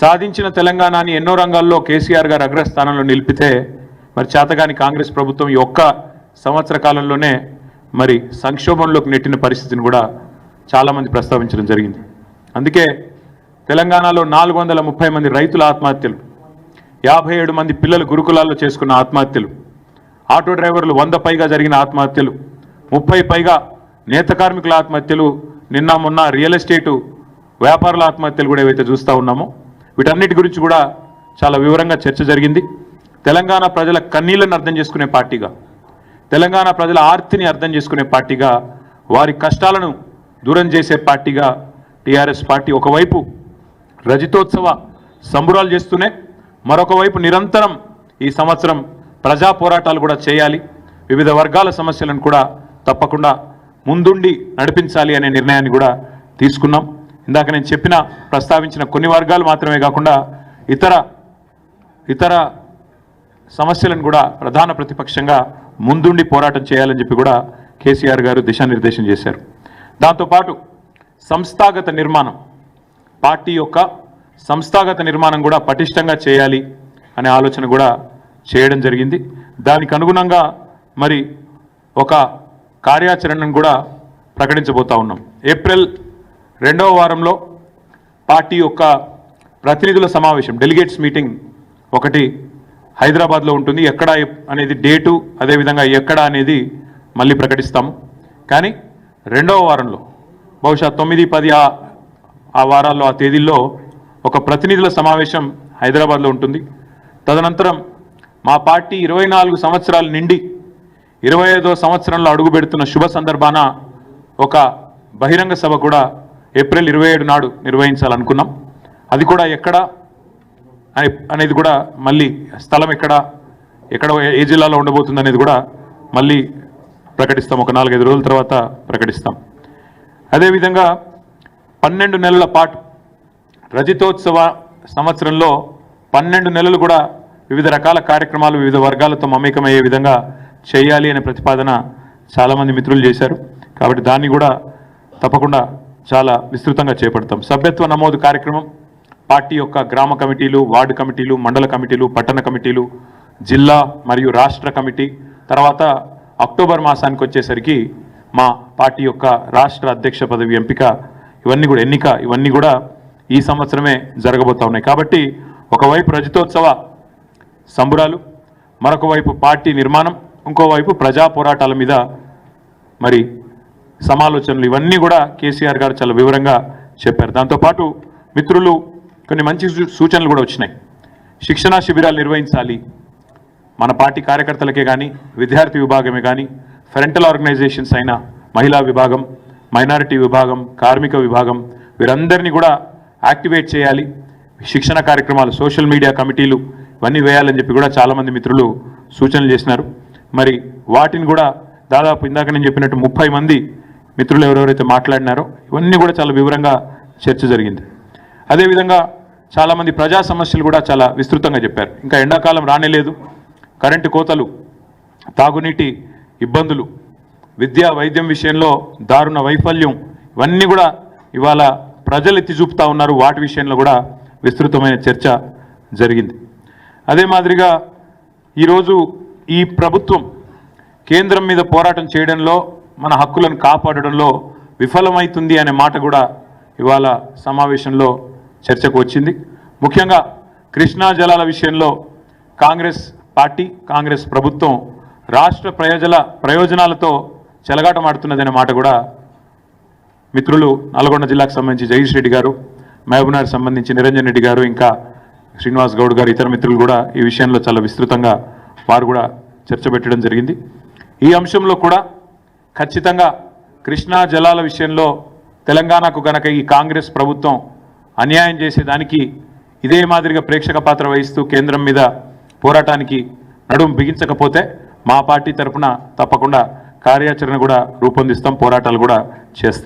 సాధించిన తెలంగాణని ఎన్నో రంగాల్లో కేసీఆర్ గారు అగ్రస్థానంలో నిలిపితే మరి చేతగాని కాంగ్రెస్ ప్రభుత్వం ఈ ఒక్క సంవత్సర కాలంలోనే మరి సంక్షోభంలోకి నెట్టిన పరిస్థితిని కూడా చాలామంది ప్రస్తావించడం జరిగింది. అందుకే తెలంగాణలో 430 మంది రైతుల ఆత్మహత్యలు, 57 మంది పిల్లలు గురుకులాల్లో చేసుకున్న ఆత్మహత్యలు, ఆటో డ్రైవర్లు 100 పైగా జరిగిన ఆత్మహత్యలు, 30 పైగా నేత కార్మికుల ఆత్మహత్యలు, నిన్న మొన్న రియల్ ఎస్టేటు వ్యాపారుల ఆత్మహత్యలు కూడా ఏవైతే చూస్తూ ఉన్నామో వీటన్నిటి గురించి కూడా చాలా వివరంగా చర్చ జరిగింది. తెలంగాణ ప్రజల కన్నీళ్లను అర్థం చేసుకునే పార్టీగా, తెలంగాణ ప్రజల ఆర్తిని అర్థం చేసుకునే పార్టీగా, వారి కష్టాలను దూరం చేసే పార్టీగా టీఆర్ఎస్ పార్టీ ఒకవైపు రజతోత్సవ సంబురాలు చేస్తూనే మరొక వైపు నిరంతరం ఈ సంవత్సరం ప్రజా పోరాటాలు కూడా చేయాలి, వివిధ వర్గాల సమస్యలను కూడా తప్పకుండా ముందుండి నడిపించాలి అనే నిర్ణయాన్ని కూడా తీసుకున్నాం. ఇందాక నేను ప్రస్తావించిన కొన్ని వర్గాలు మాత్రమే కాకుండా ఇతర సమస్యలను కూడా ప్రధాన ప్రతిపక్షంగా ముందుండి పోరాటం చేయాలని చెప్పి కూడా కేసీఆర్ గారు దిశానిర్దేశం చేశారు. దాంతోపాటు సంస్థాగత నిర్మాణం, పార్టీ యొక్క సంస్థాగత నిర్మాణం కూడా పటిష్టంగా చేయాలి అనే ఆలోచన కూడా చేయడం జరిగింది. దానికి అనుగుణంగా మరి ఒక కార్యాచరణను కూడా ప్రకటించబోతా ఉన్నాం. ఏప్రిల్ 2వ వారంలో పార్టీ యొక్క ప్రతినిధుల సమావేశం, డెలిగేట్స్ మీటింగ్ ఒకటి హైదరాబాద్లో ఉంటుంది. ఎక్కడ అనేది డేటు, అదేవిధంగా ఎక్కడ అనేది మళ్ళీ ప్రకటిస్తాము. కానీ 2వ వారంలో బహుశా 9, 10 ఆ వారాల్లో, ఆ తేదీల్లో ఒక ప్రతినిధుల సమావేశం హైదరాబాద్లో ఉంటుంది. తదనంతరం మా పార్టీ 24 సంవత్సరాలు నిండి 25వ సంవత్సరంలో అడుగు పెడుతున్న శుభ సందర్భాన ఒక బహిరంగ సభ కూడా ఏప్రిల్ 27 నాడు నిర్వహించాలనుకున్నాం. అది కూడా ఎక్కడ అనేది కూడా మళ్ళీ స్థలం ఎక్కడ ఏ జిల్లాలో ఉండబోతుంది అనేది కూడా మళ్ళీ ప్రకటిస్తాం. ఒక 4-5 రోజుల తర్వాత ప్రకటిస్తాం. అదేవిధంగా 12 నెలల పాటు రజతోత్సవ సంవత్సరంలో 12 నెలలు కూడా వివిధ రకాల కార్యక్రమాలు వివిధ వర్గాలతో మమేకమయ్యే విధంగా చేయాలి అనే ప్రతిపాదన చాలామంది మిత్రులు చేశారు. కాబట్టి దాన్ని కూడా తప్పకుండా చాలా విస్తృతంగా చేపడతాం. సభ్యత్వ నమోదు కార్యక్రమం పార్టీ యొక్క గ్రామ కమిటీలు, వార్డు కమిటీలు, మండల కమిటీలు, పట్టణ కమిటీలు, జిల్లా మరియు రాష్ట్ర కమిటీ, తర్వాత అక్టోబర్ మాసానికి వచ్చేసరికి మా పార్టీ యొక్క రాష్ట్ర అధ్యక్ష పదవి ఎంపిక, ఇవన్నీ కూడా ఈ సంవత్సరమే జరగబోతా ఉన్నాయి. కాబట్టి ఒకవైపు రజతోత్సవ సంబురాలు, మరొక వైపు పార్టీ నిర్మాణం, ఇంకోవైపు ప్రజా పోరాటాల మీద మరి సమాలోచనలు, ఇవన్నీ కూడా కేసీఆర్ గారు చాలా వివరంగా చెప్పారు. దాంతోపాటు మిత్రులు కొన్ని మంచి సూచనలు కూడా వచ్చినాయి. శిక్షణా శిబిరాలు నిర్వహించాలి. మన పార్టీ కార్యకర్తలకే కానీ, విద్యార్థి విభాగమే కానీ, ఫ్రంటల్ ఆర్గనైజేషన్స్ అయిన మహిళా విభాగం, మైనారిటీ విభాగం, కార్మిక విభాగం, వీరందరినీ కూడా యాక్టివేట్ చేయాలి. శిక్షణ కార్యక్రమాలు, సోషల్ మీడియా కమిటీలు ఇవన్నీ వేయాలని చెప్పి కూడా చాలామంది మిత్రులు సూచనలు చేసినారు. మరి వాటిని కూడా దాదాపు ఇందాక నేను చెప్పినట్టు 30 మంది మిత్రులు ఎవరెవరైతే మాట్లాడినారో ఇవన్నీ కూడా చాలా వివరంగా చర్చ జరిగింది. అదేవిధంగా చాలామంది ప్రజా సమస్యలు కూడా చాలా విస్తృతంగా చెప్పారు. ఇంకా ఎండాకాలం రానేలేదు, కరెంటు కోతలు, తాగునీటి ఇబ్బందులు, విద్యా వైద్యం విషయంలో దారుణ వైఫల్యం, ఇవన్నీ కూడా ఇవాళ ప్రజలు ఎత్తి చూపుతా ఉన్నారు. వాటి విషయంలో కూడా విస్తృతమైన చర్చ జరిగింది. అదే మాదిరిగా ఈరోజు ఈ ప్రభుత్వం కేంద్రం మీద పోరాటం చేయడంలో, మన హక్కులను కాపాడడంలో విఫలమవుతుంది అనే మాట కూడా ఇవాళ సమావేశంలో చర్చకు వచ్చింది. ముఖ్యంగా కృష్ణా జలాల విషయంలో కాంగ్రెస్ పార్టీ, కాంగ్రెస్ ప్రభుత్వం రాష్ట్ర ప్రయోజనాలతో చెలగాటమాడుతున్నదనే మాట కూడా మిత్రులు నల్గొండ జిల్లాకు సంబంధించి జగదీష్ రెడ్డి గారు, మహబూబ్నగర్ సంబంధించి నిరంజన్ రెడ్డి గారు, ఇంకా శ్రీనివాస్ గౌడ్ గారు, ఇతర మిత్రులు కూడా ఈ విషయంలో చాలా విస్తృతంగా వారు కూడా చర్చ పెట్టడం జరిగింది. ఈ అంశంలో కూడా ఖచ్చితంగా కృష్ణా జలాల విషయంలో తెలంగాణకు గనక ఈ కాంగ్రెస్ ప్రభుత్వం అన్యాయం చేసేదానికి ఇదే మాదిరిగా ప్రేక్షక పాత్ర వహిస్తూ కేంద్రం మీద పోరాటానికి నడుం బిగించకపోతే మా పార్టీ తరఫున తప్పకుండా కార్యాచరణ కూడా రూపొందిస్తాం, పోరాటాలు కూడా చేస్తాం.